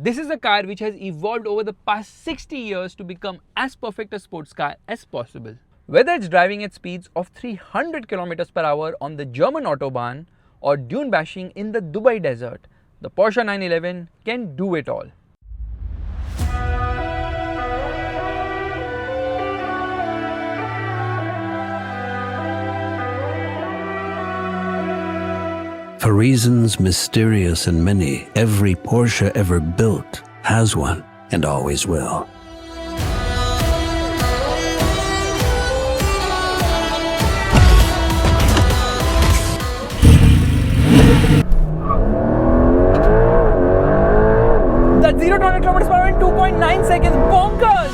This is a car which has evolved over the past 60 years to become as perfect a sports car as possible. Whether it's driving at speeds of 300 km per hour on the German Autobahn or dune bashing in the Dubai desert, the Porsche 911 can do it all. For reasons mysterious and many, every Porsche ever built has one and always will. That's 0 to 100 km per hour in 2.9 seconds. Bonkers!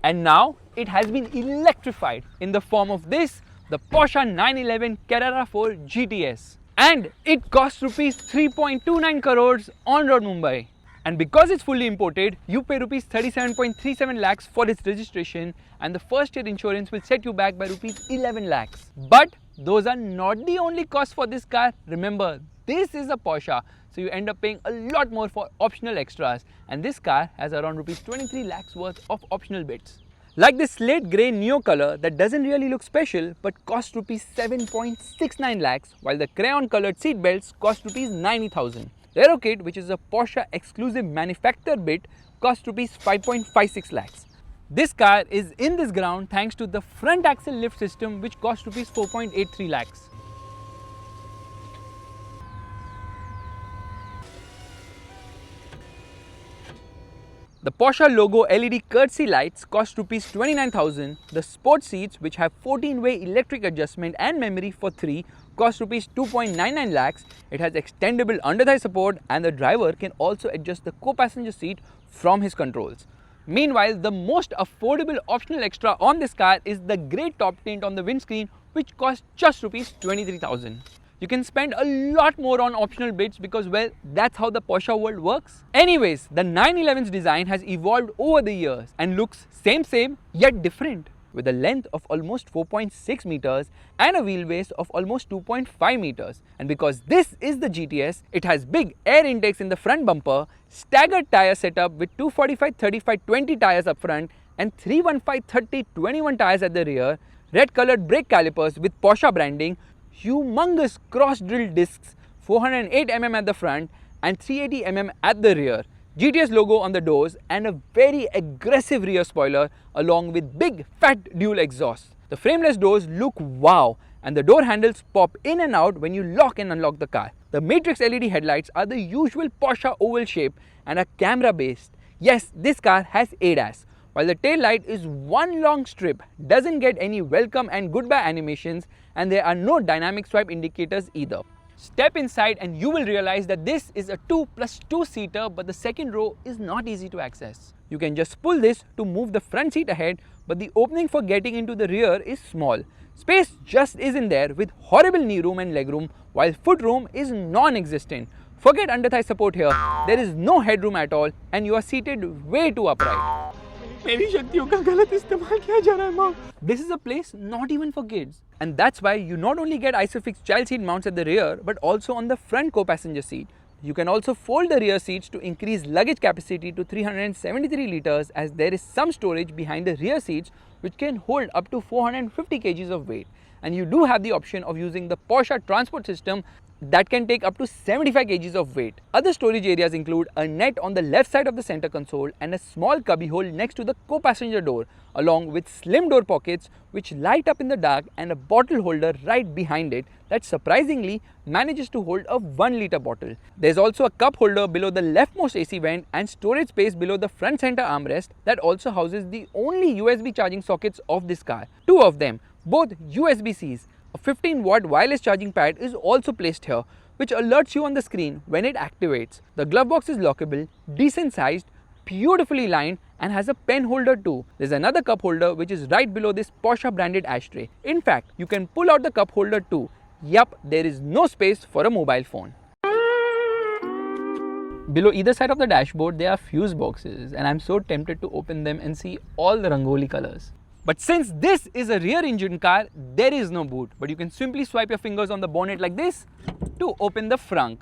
And now it has been electrified in the form of this, the Porsche 911 Carrera 4 GTS. And it costs rupees 3.29 crores on road Mumbai. And because it's fully imported, you pay rupees 37.37 lakhs for its registration, and the first year insurance will set you back by rupees 11 lakhs. But those are not the only costs for this car. Remember, this is a Porsche, so you end up paying a lot more for optional extras, and this car has around rupees 23 lakhs worth of optional bits. Like this slate grey Neo color that doesn't really look special but costs rupees 7.69 lakhs, while the crayon colored seat belts cost rupees 90,000. Aero kit, which is a Porsche exclusive manufacturer bit, cost rupees 5.56 lakhs. This car is in this ground thanks to the front axle lift system, which cost rupees 4.83 lakhs. The Porsche logo LED courtesy lights cost rupees 29,000. The sports seats, which have 14-way electric adjustment and memory for 3, cost rupees 2.99 lakhs. It has extendable under-thigh support, and the driver can also adjust the co-passenger seat from his controls. Meanwhile, the most affordable optional extra on this car is the grey top tint on the windscreen, which costs just rupees 23,000. You can spend a lot more on optional bits because, well, that's how the Porsche world works. Anyways, the 911's design has evolved over the years and looks same yet different, with a length of almost 4.6 meters and a wheelbase of almost 2.5 meters. And because this is the GTS, it has big air intakes in the front bumper, staggered tire setup with 245/35/20 tires up front and 315/30/21 tires at the rear, red colored brake calipers with Porsche branding, humongous cross-drilled discs, 408 mm at the front and 380 mm at the rear, GTS logo on the doors, and a very aggressive rear spoiler along with big fat dual exhaust. The frameless doors look wow, and the door handles pop in and out when you lock and unlock the car. The matrix LED headlights are the usual Porsche oval shape and are camera based. Yes, this car has ADAS. While the tail light is one long strip, doesn't get any welcome and goodbye animations, and there are no dynamic swipe indicators either. Step inside and you will realize that this is a 2+2 seater, but the second row is not easy to access. You can just pull this to move the front seat ahead, but the opening for getting into the rear is small. Space just isn't there, with horrible knee room and leg room, while foot room is non-existent. Forget under-thigh support here, there is no headroom at all, and you are seated way too upright. This is a place not even for kids. And that's why you not only get ISOFIX child seat mounts at the rear, but also on the front co-passenger seat. You can also fold the rear seats to increase luggage capacity to 373 liters, as there is some storage behind the rear seats which can hold up to 450 kgs of weight. And you do have the option of using the Porsche transport system that can take up to 75 kgs of weight. Other storage areas include a net on the left side of the center console and a small cubby hole next to the co-passenger door, along with slim door pockets which light up in the dark, and a bottle holder right behind it that surprisingly manages to hold a 1-liter bottle. There's also a cup holder below the leftmost AC vent and storage space below the front center armrest that also houses the only USB charging sockets of this car. 2 of them, both USB-Cs. A 15-watt wireless charging pad is also placed here, which alerts you on the screen when it activates. The glove box is lockable, decent sized, beautifully lined and has a pen holder too. There's another cup holder which is right below this Porsche branded ashtray. In fact, you can pull out the cup holder too. Yup, there is no space for a mobile phone. Below either side of the dashboard there are fuse boxes, and I'm so tempted to open them and see all the Rangoli colors. But since this is a rear engine car, there is no boot, but you can simply swipe your fingers on the bonnet like this to open the frunk.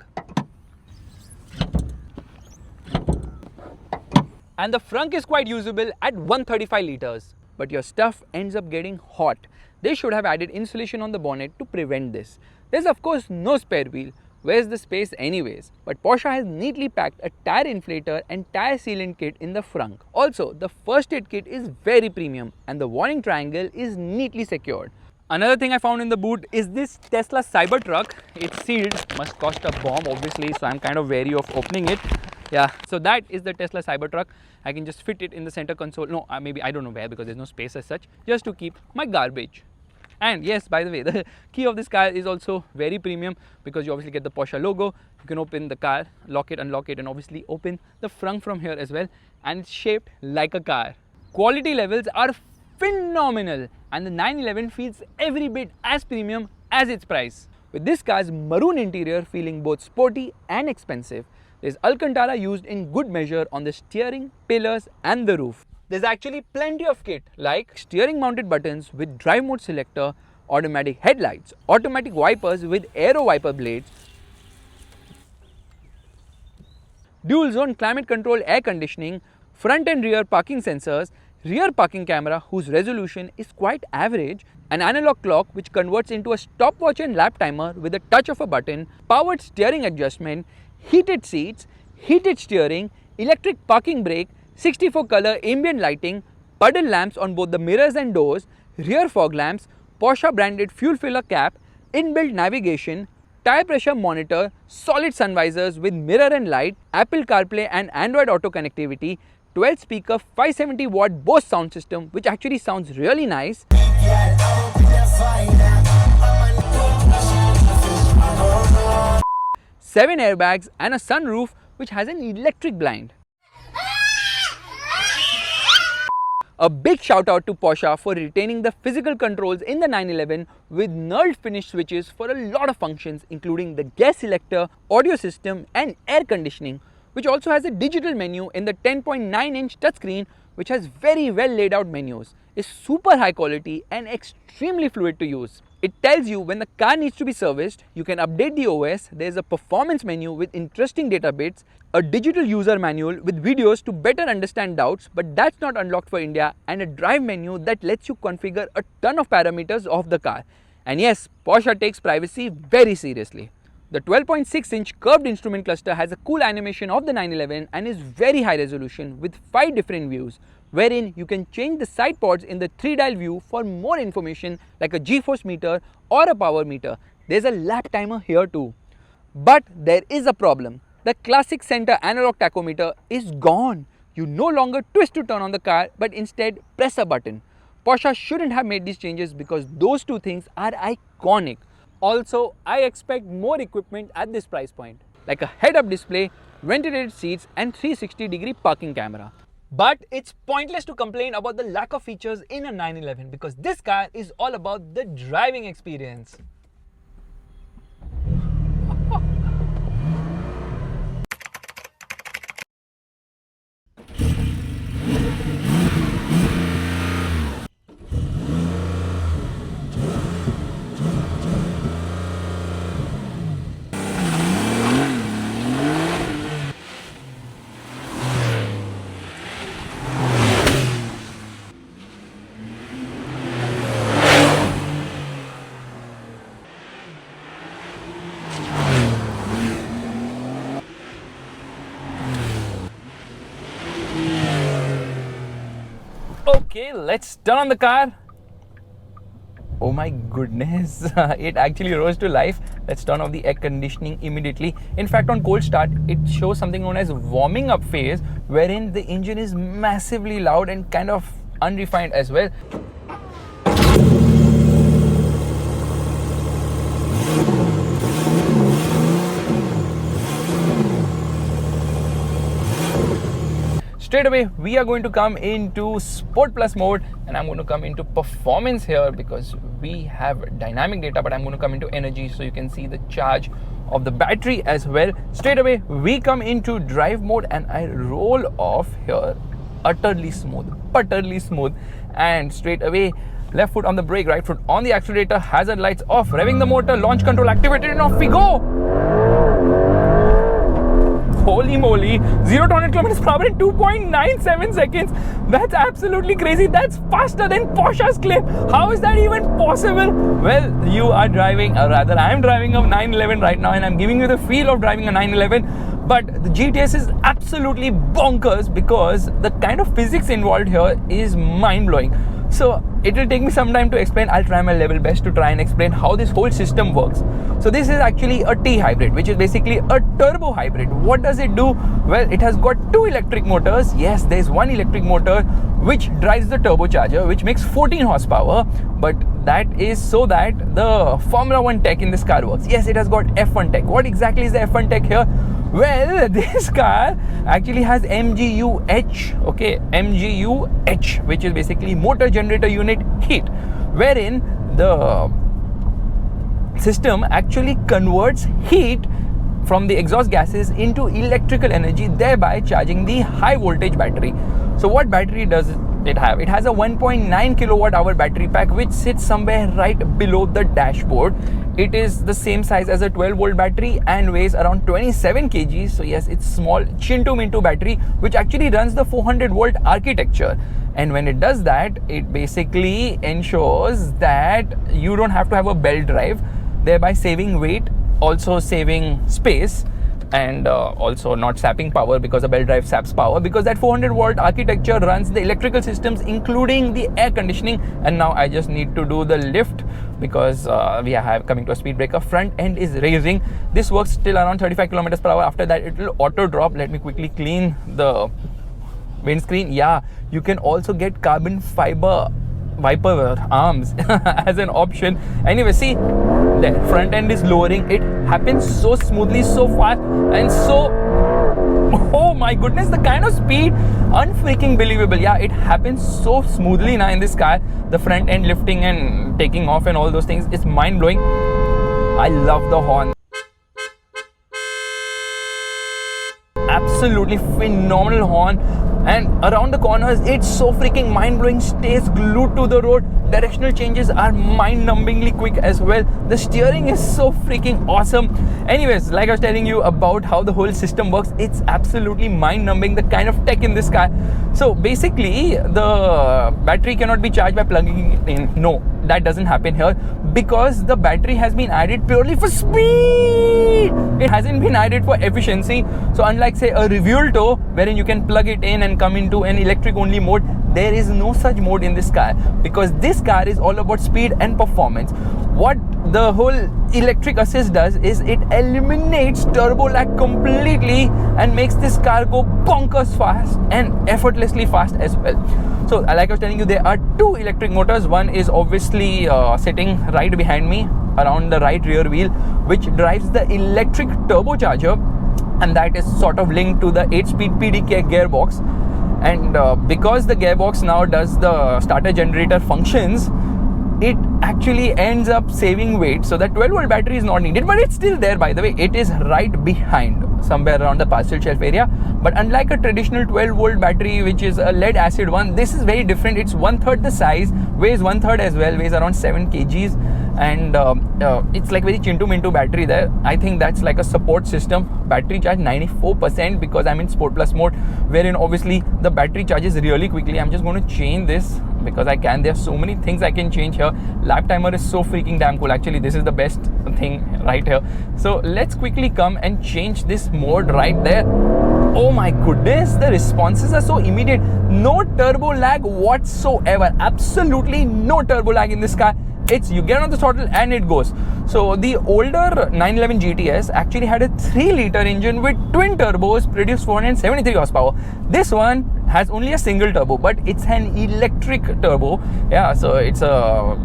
And the frunk is quite usable at 135 liters. But your stuff ends up getting hot. They should have added insulation on the bonnet to prevent this. There's of course no spare wheel. Where's the space anyways? But Porsche has neatly packed a tire inflator and tire sealant kit in the frunk. Also, the first aid kit is very premium and the warning triangle is neatly secured. Another thing I found in the boot is this Tesla Cybertruck. It's sealed, must cost a bomb obviously, so I'm kind of wary of opening it. Yeah, so that is the Tesla Cybertruck. I can just fit it in the center console. No, maybe I don't know where because there's no space as such. Just to keep my garbage. And yes, by the way, the key of this car is also very premium because you obviously get the Porsche logo. You can open the car, lock it, unlock it, and obviously open the frunk from here as well. And it's shaped like a car. Quality levels are phenomenal, and the 911 feels every bit as premium as its price. With this car's maroon interior feeling both sporty and expensive, there's Alcantara used in good measure on the steering, pillars and the roof. There's actually plenty of kit like steering mounted buttons with drive mode selector, automatic headlights, automatic wipers with aero wiper blades, dual zone climate control air conditioning, front and rear parking sensors, rear parking camera whose resolution is quite average, an analog clock which converts into a stopwatch and lap timer with a touch of a button, powered steering adjustment, heated seats, heated steering, electric parking brake, 64 color ambient lighting, puddle lamps on both the mirrors and doors, rear fog lamps, Porsche branded fuel filler cap, inbuilt navigation, tire pressure monitor, solid sun visors with mirror and light, Apple CarPlay and Android Auto connectivity, 12 speaker 570 watt Bose sound system which actually sounds really nice, 7 airbags and a sunroof which has an electric blind. A big shout out to Porsche for retaining the physical controls in the 911 with knurled finish switches for a lot of functions including the gas selector, audio system and air conditioning, which also has a digital menu in the 10.9-inch touchscreen which has very well laid out menus, is super high quality and extremely fluid to use. It tells you when the car needs to be serviced, you can update the OS, there is a performance menu with interesting data bits, a digital user manual with videos to better understand doubts, but that's not unlocked for India, and a drive menu that lets you configure a ton of parameters of the car. And yes, Porsche takes privacy very seriously. The 12.6-inch curved instrument cluster has a cool animation of the 911 and is very high resolution with 5 different views, wherein you can change the side pods in the 3-dial view for more information like a G-force meter or a power meter. There's a lap timer here too. But there is a problem. The classic center analog tachometer is gone. You no longer twist to turn on the car but instead press a button. Porsche shouldn't have made these changes because those two things are iconic. Also, I expect more equipment at this price point, like a head-up display, ventilated seats and 360-degree parking camera. But it's pointless to complain about the lack of features in a 911 because this car is all about the driving experience. Okay, let's turn on the car. Oh my goodness, it actually rose to life. Let's turn off the air conditioning immediately. In fact, on cold start, it shows something known as warming up phase, wherein the engine is massively loud and kind of unrefined as well. straight away we are going to come into Sport Plus mode, and I'm going to come into performance here because we have dynamic data, but I'm going to come into energy so you can see the charge of the battery as well. Straight away we come into drive mode and I roll off here, utterly smooth, and straight away left foot on the brake, right foot on the accelerator, hazard lights off, revving the motor, launch control activated, and off we go. Holy moly, 0 to 100 kilometers per hour in 2.97 seconds. That's absolutely crazy. That's faster than Porsche's claim. How is that even possible? Well, you are driving, or rather I'm driving a 911 right now, and I'm giving you the feel of driving a 911. But the GTS is absolutely bonkers because the kind of physics involved here is mind-blowing. So it will take me some time to explain. I'll try my level best to try and explain how this whole system works. So this is actually a T-Hybrid, which is basically a turbo hybrid. What does it do? Well, it has got 2 electric motors. Yes, there's one electric motor which drives the turbocharger, which makes 14 horsepower. But that is so that the Formula 1 tech in this car works. Yes, it has got F1 tech. What exactly is the F1 tech here? Well, this car actually has MGU-H, okay, MGU-H, which is basically motor generator unit heat, wherein the system actually converts heat from the exhaust gases into electrical energy, thereby charging the high voltage battery. So what battery does it have? It has a 1.9 kilowatt hour battery pack which sits somewhere right below the dashboard. It is the same size as a 12 volt battery and weighs around 27 kg. So yes, it's small Chintu Mintu battery which actually runs the 400 volt architecture. And when it does that, it basically ensures that you don't have to have a belt drive, thereby saving weight, also saving space, and also not sapping power because a belt drive saps power, because that 400 volt architecture runs the electrical systems including the air conditioning. And now I just need to do the lift because we are coming to a speed breaker. Front end is raising. This works till around 35 kilometers per hour. After that it will auto drop. Let me quickly clean the windscreen. Yeah, you can also get carbon fiber wiper arms as an option. Anyway, see, the front end is lowering. It happens so smoothly, so fast, and so, oh my goodness, the kind of speed, unfreaking believable. Yeah, it happens so smoothly now in this car. The front end lifting and taking off and all those things is mind-blowing. I love the horn. Absolutely phenomenal horn. And around the corners, it's so freaking mind-blowing, stays glued to the road. Directional changes are mind-numbingly quick as well. The steering is so freaking awesome. Anyways, like I was telling you about how the whole system works, it's absolutely mind-numbing, the kind of tech in this car. So basically, the battery cannot be charged by plugging it in. No, that doesn't happen here because the battery has been added purely for speed. It hasn't been added for efficiency. So unlike say a Revuelto, wherein you can plug it in and come into an electric only mode, there is no such mode in this car because this car is all about speed and performance. What the whole electric assist does is it eliminates turbo lag completely and makes this car go bonkers fast and effortlessly fast as well. So like I was telling you, there are 2 electric motors. One is obviously sitting right behind me around the right rear wheel, which drives the electric turbocharger, and that is sort of linked to the 8-speed PDK gearbox. And because the gearbox now does the starter generator functions, it actually ends up saving weight. So that 12 volt battery is not needed, but it's still there, by the way. It is right behind, somewhere around the parcel shelf area. But unlike a traditional 12 volt battery, which is a lead acid one, this is very different. It's 1/3 the size, weighs 1/3 as well, weighs around 7 kgs. And it's like very Chintu Mintu battery there. I think that's like a support system. Battery charge 94% because I'm in Sport Plus mode, wherein obviously the battery charges really quickly. I'm just going to change this because I can. There's so many things I can change here. Lap timer is so freaking damn cool. Actually, this is the best thing right here. So let's quickly come and change this mode right there. Oh my goodness, the responses are so immediate. No turbo lag whatsoever. Absolutely no turbo lag in this car. It's you get on the throttle and it goes. So the older 911 GTS actually had a 3-liter engine with twin turbos, produced 473 horsepower. This one has only a single turbo, but it's an electric turbo. Yeah, so it's a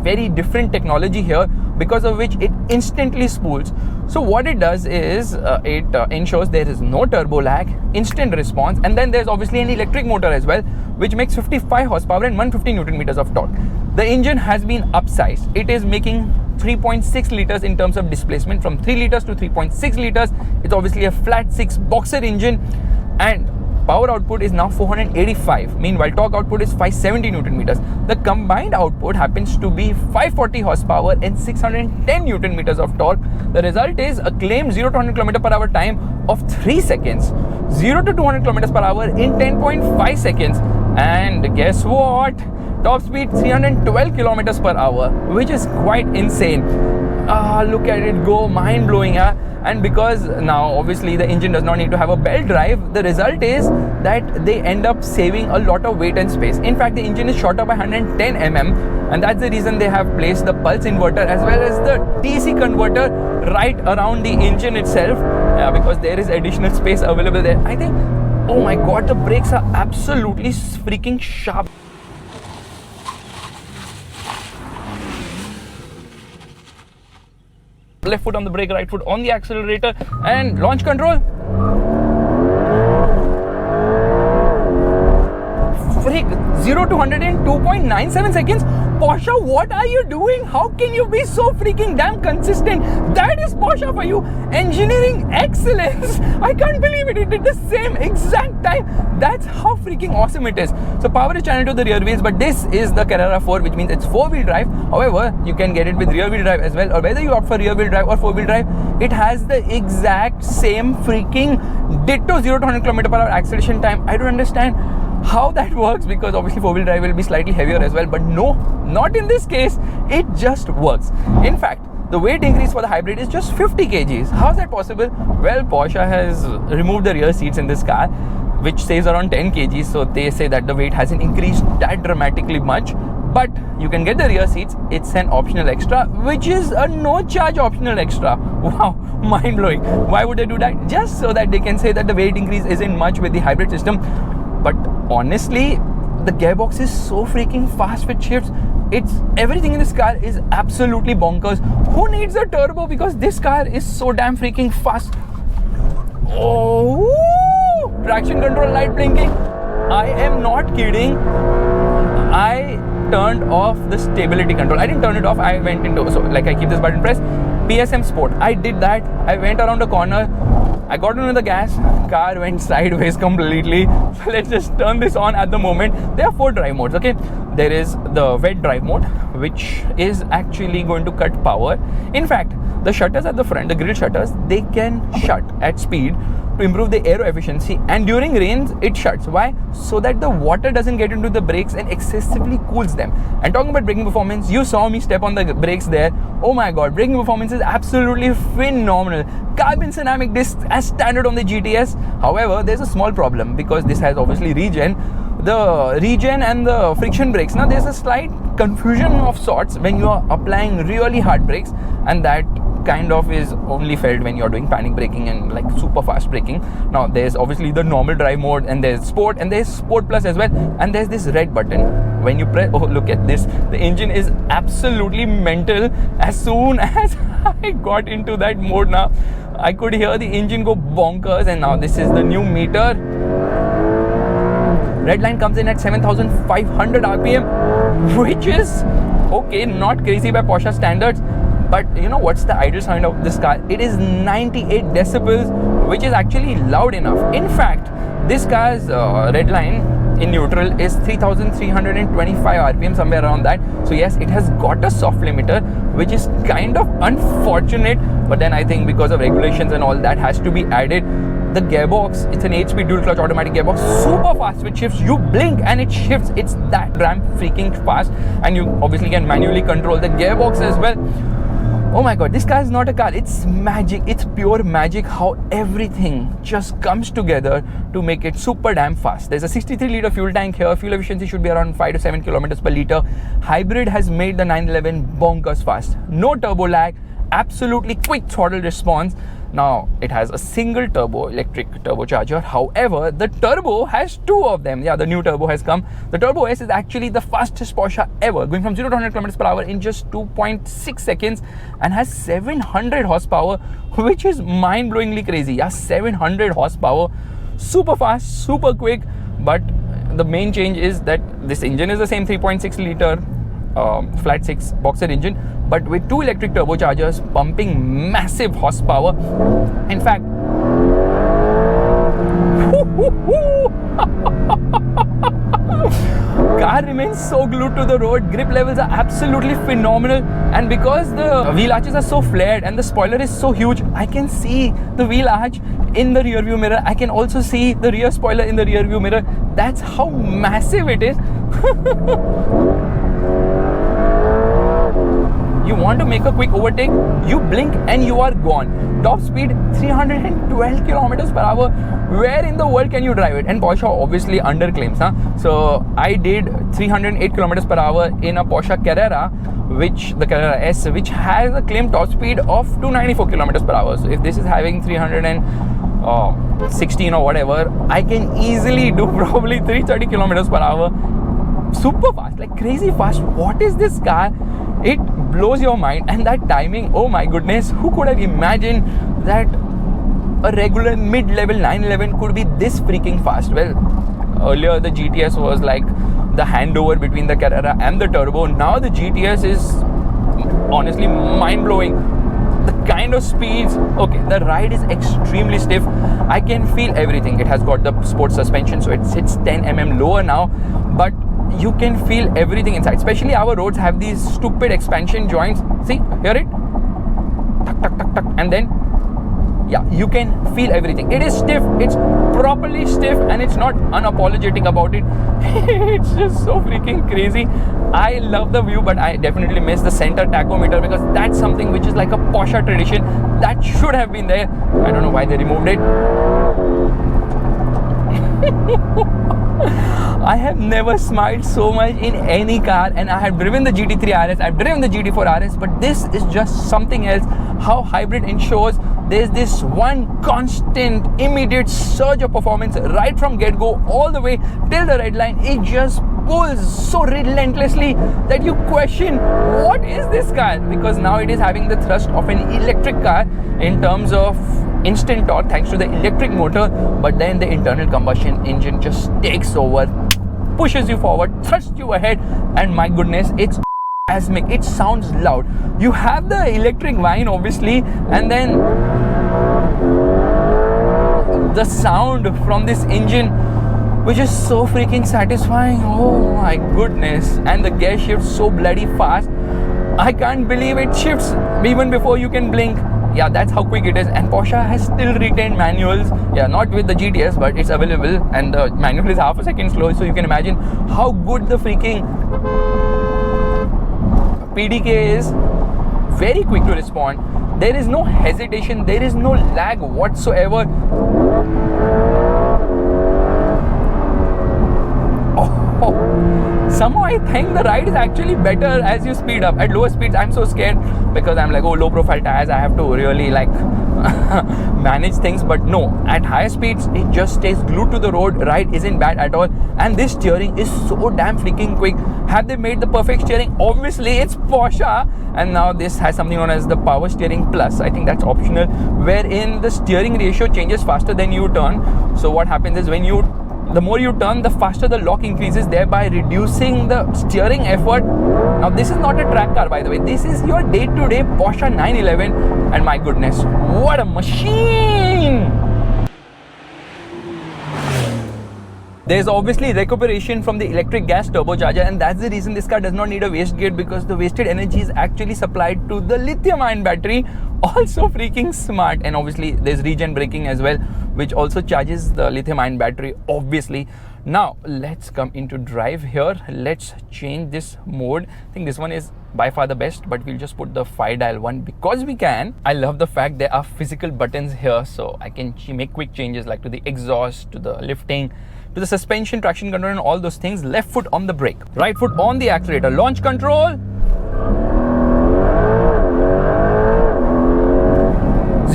very different technology here, because of which it instantly spools. So what it does is it ensures there is no turbo lag, instant response, and then there's obviously an electric motor as well, which makes 55 horsepower and 150 Newton meters of torque. The engine has been upsized. It is making 3.6 liters in terms of displacement, from 3 liters to 3.6 liters. It's obviously a flat 6 boxer engine, and power output is now 485. Meanwhile, torque output is 570 Newton meters. The combined output happens to be 540 horsepower and 610 Newton meters of torque. The result is a claimed 0 to 100 km per hour time of 3 seconds, 0 to 200 km per hour in 10.5 seconds. And guess what? Top speed 312 kilometers per hour, which is quite insane. Look at it go, mind blowing. And because now obviously the engine does not need to have a belt drive, the result is that they end up saving a lot of weight and space. In fact, the engine is shorter by 110 mm, and that's the reason they have placed the pulse inverter as well as the DC converter right around the engine itself, because there is additional space available there. I think, oh my god, the brakes are absolutely freaking sharp. Left foot on the brake, right foot on the accelerator, and launch control. Freak, 0 to 100 in 2.97 seconds. Porsche, what are you doing? How can you be so freaking damn consistent? That is Porsche for you. Engineering excellence. I can't believe it. It did the same exact time. That's how freaking awesome it is. So power is channeled to the rear wheels, but this is the Carrera 4, which means it's 4-wheel drive. However, you can get it with rear wheel drive as well, or whether you opt for rear wheel drive or 4-wheel drive, it has the exact same freaking ditto 0 to 100 km per hour acceleration time. I don't understand how that works, because obviously 4-wheel drive will be slightly heavier as well, but no, not in this case. It just works. In fact, the weight increase for the hybrid is just 50 kgs. How is that possible? Well, Porsche has removed the rear seats in this car, which saves around 10 kgs, so they say that the weight hasn't increased that dramatically much. But you can get the rear seats. It's an optional extra, which is a no charge optional extra. Wow, mind blowing. Why would they do that? Just so that they can say that the weight increase isn't much with the hybrid system. But honestly, the gearbox is so freaking fast with shifts. It's everything in this car is absolutely bonkers. Who needs a turbo? Because this car is so damn freaking fast. Oh, traction control light blinking. I am not kidding. I turned off the stability control. I didn't turn it off. I went into, so like I keep this button pressed. PSM Sport. I did that. I went around the corner. I got into the gas, car went sideways completely. So let's just turn this on at the moment. There are 4 drive modes, okay? There is the wet drive mode, which is actually going to cut power. In fact, the shutters at the front, the grille shutters, they can shut at speed to improve the aero efficiency, and during rains it shuts. Why? So that the water doesn't get into the brakes and excessively cools them. And talking about braking performance, you saw me step on the brakes there. Oh my god, braking performance is absolutely phenomenal. Carbon ceramic discs as standard on the GTS. However, there's a small problem, because this has obviously regen. The regen and the friction brakes, now there's a slight confusion of sorts when you are applying really hard brakes, and that kind of is only felt when you're doing panic braking and like super fast braking. Now there's obviously the normal drive mode, and there's sport, and there's sport plus as well, and there's this red button. When you press, oh look at this, the engine is absolutely mental. As soon as I got into that mode, now I could hear the engine go bonkers. And now this is the new meter. Red line comes in at 7,500 RPM, which is okay, not crazy by Porsche standards. But you know what's the ideal sound of this car? It is 98 decibels, which is actually loud enough. In fact, this car's red line in neutral is 3,325 RPM, somewhere around that. So yes, it has got a soft limiter, which is kind of unfortunate. But then I think because of regulations and all, that has to be added. The gearbox, it's an 8-speed dual clutch automatic gearbox, super fast with shifts. You blink and it shifts. It's that damn freaking fast. And you obviously can manually control the gearbox as well. Oh my god, this car is not a car, it's magic. It's pure magic how everything just comes together to make it super damn fast. There's a 63-liter fuel tank here. Fuel efficiency should be around 5 to 7 kilometers per liter. Hybrid has made the 911 bonkers fast. No turbo lag, absolutely quick throttle response. Now it has a single turbo electric turbocharger. However, the turbo has two of them. Yeah, the new turbo has come. The Turbo S is actually the fastest Porsche ever, going from 0 to 100 kilometers per hour in just 2.6 seconds and has 700 horsepower, which is mind-blowingly crazy. Yeah, 700 horsepower, super fast, super quick. But the main change is that this engine is the same 3.6 liter flat 6 boxer engine, but with two electric turbochargers pumping massive horsepower. In fact, car remains so glued to the road. Grip levels are absolutely phenomenal, and because the wheel arches are so flared and the spoiler is so huge, I can see the wheel arch in the rear view mirror. I can also see the rear spoiler in the rear view mirror. That's how massive it is. You want to make a quick overtake, you blink and you are gone. Top speed 312 kilometers per hour. Where in the world can you drive it? And Porsche obviously underclaims, huh? So I did 308 kilometers per hour in a Porsche Carrera, the Carrera S, which has a claimed top speed of 294 kilometers per hour. So if this is having 316 or whatever, I can easily do probably 330 kilometers per hour. Super fast, like crazy fast. What is this car? It blows your mind. And that timing, oh my goodness, who could have imagined that a regular mid-level 911 could be this freaking fast? Well, earlier the GTS was like the handover between the Carrera and the turbo. Now the GTS is honestly mind-blowing. The kind of speeds, okay, the ride is extremely stiff. I can feel everything. It has got the sports suspension, so it sits 10 mm lower now, but you can feel everything inside. Especially our roads have these stupid expansion joints. See, hear it? Tuck, tuck, tuck, tuck. And then, yeah, you can feel everything. It is stiff. It's properly stiff, and it's not unapologetic about it. It's just so freaking crazy. I love the view, but I definitely miss the center tachometer, because that's something which is like a Porsche tradition that should have been there. I don't know why they removed it. I have never smiled so much in any car, and I have driven the GT3 RS, I've driven the GT4 RS, but this is just something else. How hybrid ensures there's this one constant, immediate surge of performance right from get-go all the way till the red line. It just pulls so relentlessly that you question, what is this car? Because now it is having the thrust of an electric car in terms of instant torque thanks to the electric motor, but then the internal combustion engine just takes over, pushes you forward, thrusts you ahead, and my goodness, it's asmic. It sounds loud. You have the electric whine obviously, and then the sound from this engine, which is so freaking satisfying. Oh my goodness. And the gear shifts so bloody fast. I can't believe it shifts even before you can blink. Yeah, that's how quick it is. And Porsche has still retained manuals. Yeah, not with the GTS, but it's available, and the manual is half a second slow, so you can imagine how good the freaking PDK is. Very quick to respond. There is no hesitation, there is no lag whatsoever. Somehow I think the ride is actually better as you speed up. At lower speeds, I'm so scared because I'm like, oh, low profile tires, I have to really like manage things. But no, at higher speeds, it just stays glued to the road. Ride isn't bad at all. And this steering is so damn freaking quick. Have they made the perfect steering? Obviously, it's Porsche. And now this has something known as the Power Steering Plus. I think that's optional, wherein the steering ratio changes faster than you turn. So what happens is the more you turn, the faster the lock increases, thereby reducing the steering effort. Now this is not a track car, by the way. This is your day-to-day Porsche 911, and my goodness, what a machine! There's obviously recuperation from the electric gas turbocharger, and that's the reason this car does not need a wastegate, because the wasted energy is actually supplied to the lithium-ion battery. Also freaking smart. And obviously there's regen braking as well, which also charges the lithium-ion battery, obviously. Now let's come into drive here. Let's change this mode. I think this one is by far the best, but we'll just put the 5-dial one because we can. I love the fact there are physical buttons here, so I can make quick changes like to the exhaust, to the lifting, to the suspension, traction control, and all those things. Left foot on the brake, right foot on the accelerator. Launch control,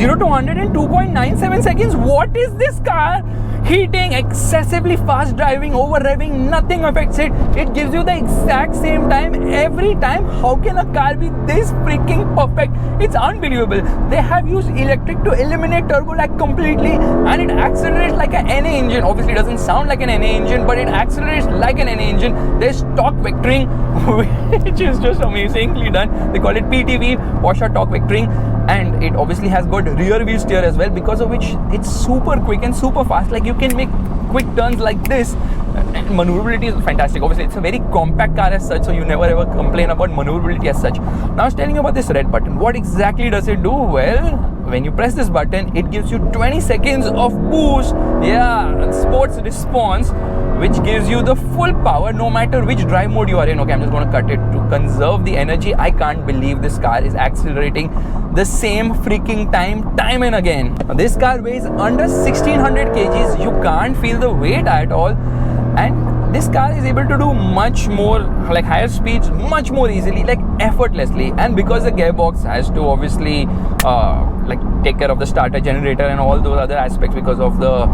0 to 100 in 2.97 seconds. What is this car? Heating, excessively fast driving, over revving, nothing affects it. It gives you the exact same time every time. How can a car be this freaking perfect? It's unbelievable. They have used electric to eliminate turbo lag completely, and it accelerates like an NA engine. Obviously, it doesn't sound like an NA engine, but it accelerates like an NA engine. There's torque vectoring, which is just amazingly done. They call it PTV, Porsche torque vectoring, and it obviously has got rear wheel steer as well, because of which it's super quick and super fast. Like, you can make quick turns like this, and maneuverability is fantastic. Obviously, it's a very compact car as such, so you never ever complain about maneuverability as such. Now I was telling you about this red button. What exactly does it do? Well, when you press this button, it gives you 20 seconds of boost. Yeah, sports response, which gives you the full power no matter which drive mode you are in. Okay, I'm just going to cut it to conserve the energy. I can't believe this car is accelerating the same freaking time and again. Now, this car weighs under 1600 kgs. You can't feel the weight at all, and this car is able to do much more, like higher speeds much more easily, like effortlessly. And because the gearbox has to obviously like take care of the starter, generator and all those other aspects, because of the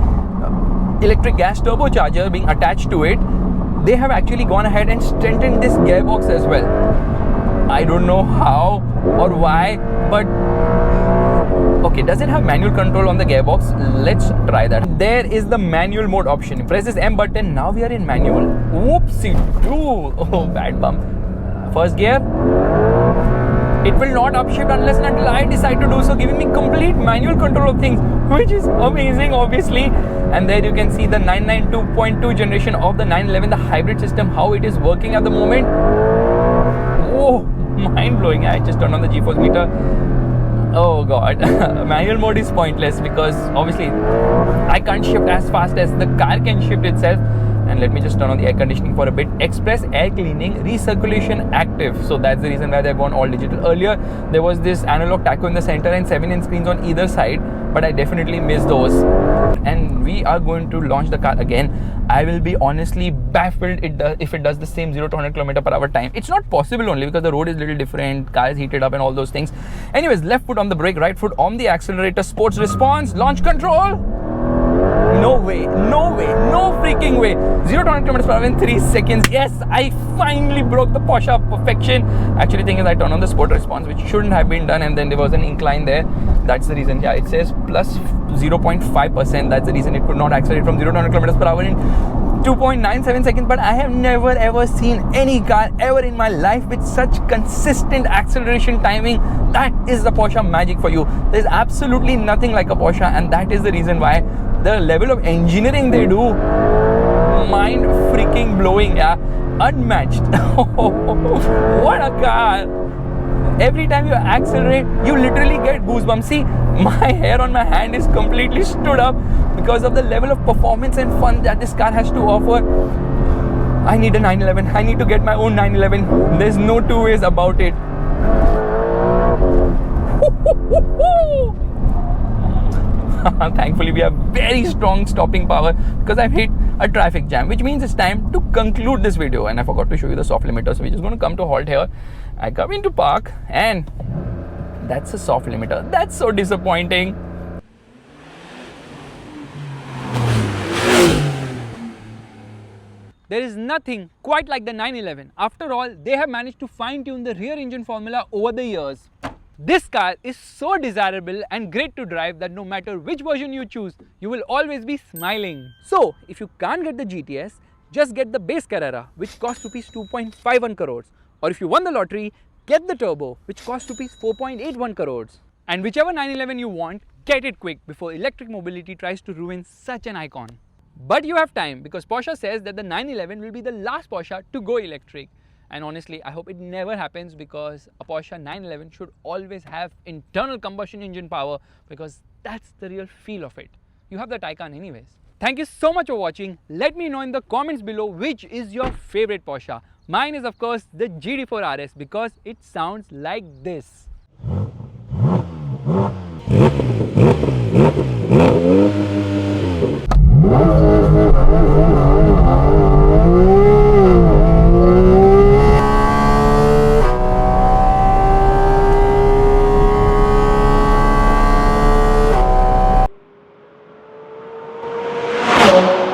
electric gas turbocharger being attached to it, they have actually gone ahead and strengthened this gearbox as well. I don't know how or why, but okay, does it have manual control on the gearbox? Let's try that. There is the manual mode option. Press this M button. Now we are in manual. Whoopsie doo. Oh, bad bump. First gear. It will not upshift unless and until I decide to do so, giving me complete manual control of things, which is amazing, obviously. And there you can see the 992.2 generation of the 911, the hybrid system, how it is working at the moment. Oh, mind-blowing. I just turned on the G-force meter. Oh god. Manual mode is pointless because obviously I can't shift as fast as the car can shift itself. And let me just turn on the air conditioning for a bit. Express air cleaning, recirculation active. So that's the reason why they've gone all digital. Earlier there was this analog tacho in the center and 7-inch screens on either side, but I definitely miss those. And we are going to launch the car again. I will be honestly baffled if it does the same 0 to 100 km/h time. It's not possible only because the road is a little different, car is heated up and all those things. Anyways, left foot on the brake, right foot on the accelerator, sports response, launch control. No way, no way, no freaking way. 0 to 100 km/h in 3 seconds. Yes, I finally broke the Porsche perfection. Actually, thing is, I turned on the sport response, which shouldn't have been done, and then there was an incline there. That's the reason. Yeah, it says plus 0.5%. That's the reason it could not accelerate from 0 to 100 km/h in 2.97 seconds. But I have never ever seen any car ever in my life with such consistent acceleration timing. That is the Porsche magic for you. There's absolutely nothing like a Porsche, and that is the reason why the level of engineering they do, mind freaking blowing. Yeah, unmatched. What a car. Every time you accelerate, you literally get goosebumps. See, my hair on my hand is completely stood up because of the level of performance and fun that this car has to offer. I need a 911. I need to get my own 911. There's no two ways about it. Thankfully, we have very strong stopping power because I've hit a traffic jam, which means it's time to conclude this video. And I forgot to show you the soft limiter, so we're just going to come to a halt here. I come into park, and that's a soft limiter. That's so disappointing. There is nothing quite like the 911. After all, they have managed to fine-tune the rear engine formula over the years. This car is so desirable and great to drive that no matter which version you choose, you will always be smiling. So, if you can't get the GTS, just get the base Carrera, which costs rupees 2.51 crores. Or if you won the lottery, get the turbo, which costs rupees 4.81 crores. And whichever 911 you want, get it quick before electric mobility tries to ruin such an icon. But you have time because Porsche says that the 911 will be the last Porsche to go electric. And honestly, I hope it never happens because a Porsche 911 should always have internal combustion engine power because that's the real feel of it. You have the Taycan anyways. Thank you so much for watching. Let me know in the comments below which is your favorite Porsche. Mine is of course the GT4 RS because it sounds like this. Bye.